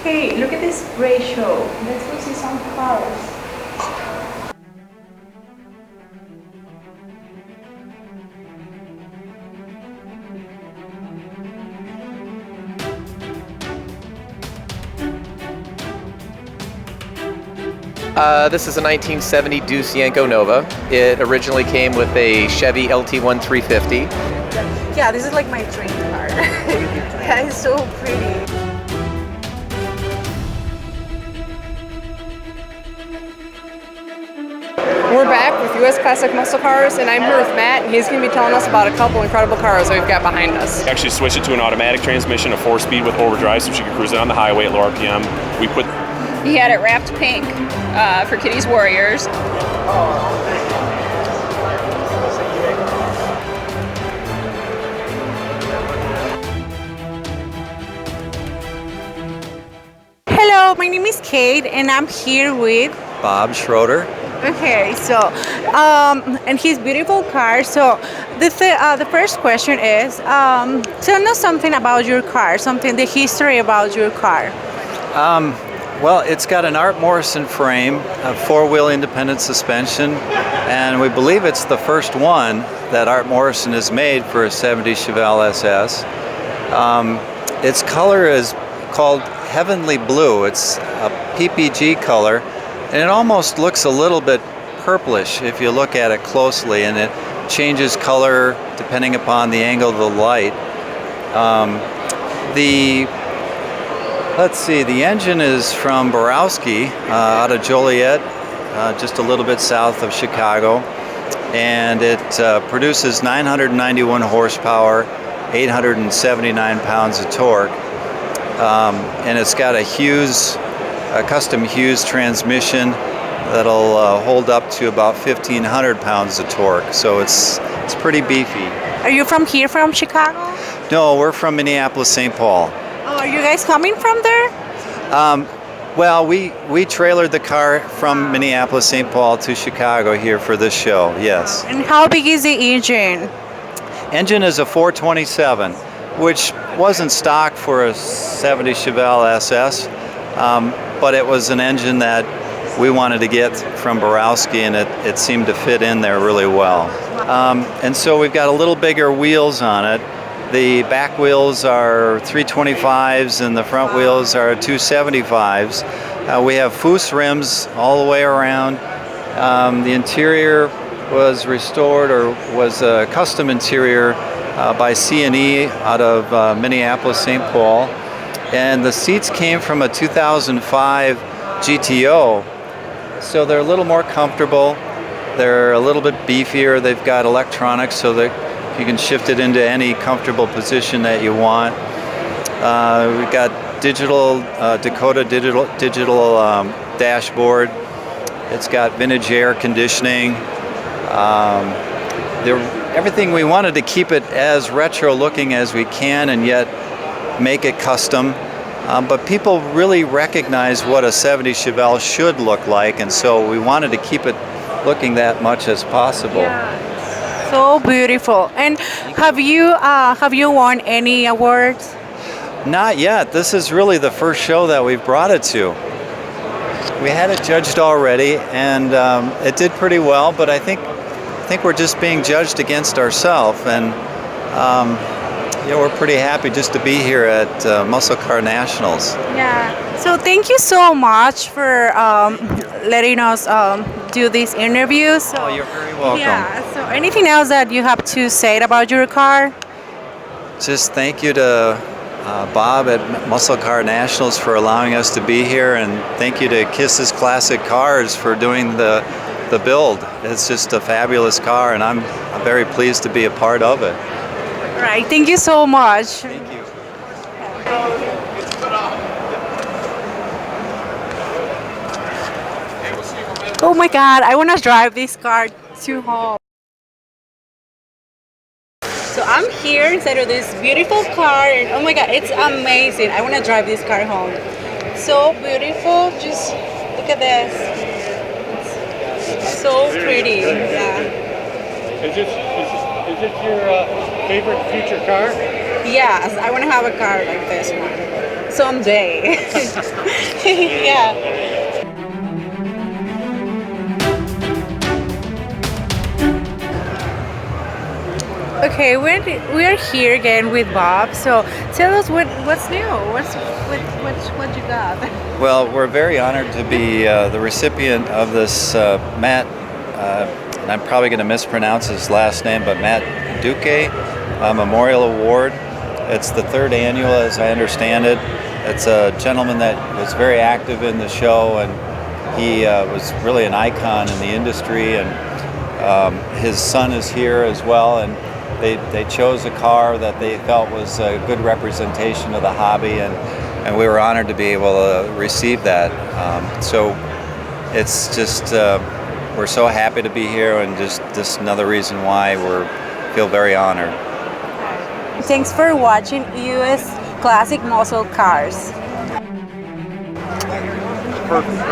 Hey, look at this ratio. Let's go see some cars. This is a 1970 Deuce Yanko Nova. It originally came with a Chevy LT1 350. Yeah, this is like my dream car. Yeah, it's so pretty. We're back with U.S. Classic Muscle Cars, and I'm here with Matt, and he's going to be telling us about a couple incredible cars that we've got behind us. Actually switched it to an automatic transmission, a 4-speed with overdrive, so she could cruise it on the highway at low RPM. He had it wrapped pink for Kitty's Warriors. Hello, my name is Kate, and I'm here with Bob Schroeder. Okay, so and his beautiful car. So the first question is, tell us something about your car, the history about your car. Well, it's got an Art Morrison frame, a 4-wheel independent suspension, and we believe it's the first one that Art Morrison has made for a 70 Chevelle SS. Its color is called Heavenly Blue. It's a PPG color, and it almost looks a little bit purplish if you look at it closely, and it changes color depending upon the angle of the light. The engine is from Borowski out of Joliet, just a little bit south of Chicago, and it produces 991 horsepower, 879 pounds of torque, and it's got a custom Hughes transmission that'll hold up to about 1,500 pounds of torque, so it's pretty beefy. Are you from Chicago? No, we're from Minneapolis, St. Paul. Oh, are you guys coming from there? Well, we trailered the car from Minneapolis, St. Paul to Chicago here for this show, yes. And how big is the engine? Engine is a 427, which wasn't stock for a 70 Chevelle SS, but it was an engine that we wanted to get from Borowski, and it seemed to fit in there really well. And so we've got a little bigger wheels on it. The back wheels are 325s and the front wheels are 275s. We have Foose rims all the way around. The interior was restored, or was a custom interior by C&E out of Minneapolis, St. Paul. And the seats came from a 2005 GTO, so they're a little more comfortable. They're a little bit beefier. They've got electronics so that you can shift it into any comfortable position that you want. We've got digital Dakota digital dashboard. It's got vintage air conditioning. Everything, we wanted to keep it as retro looking as we can and yet make it custom. But people really recognize what a 70 Chevelle should look like, and so we wanted to keep it looking that much as possible. Yeah. So beautiful. And have you won any awards? Not yet. This is really the first show that we've brought it to. We had it judged already, and it did pretty well. But I think we're just being judged against ourselves, and we're pretty happy just to be here at Muscle Car Nationals. Yeah. So thank you so much for letting us do this interview. So, oh, you're very welcome. Yeah. So anything else that you have to say about your car? Just thank you to Bob at Muscle Car Nationals for allowing us to be here, and thank you to Kiss's Classic Cars for doing the build. It's just a fabulous car, and I'm very pleased to be a part of it. All right. Thank you so much. Thank you. Oh my God, I want to drive this car to home. So I'm here inside of this beautiful car, and oh my God, it's amazing. I want to drive this car home. So beautiful. Just look at this. It's so pretty. Yeah. Is this your favorite future car? Yes, I want to have a car like this one. someday. Yeah. Okay, we're here again with Bob. So tell us what's new. What you got? Well, we're very honored to be the recipient of this Matt, and I'm probably going to mispronounce his last name, but Matt Dugue Memorial Award. It's the third annual, as I understand it. It's a gentleman that was very active in the show, and he was really an icon in the industry, and his son is here as well, and they chose a car that they felt was a good representation of the hobby, and we were honored to be able to receive that. So it's just, we're so happy to be here, and just another reason why we feel very honored. Thanks for watching US Classic Muscle Cars. Perfect.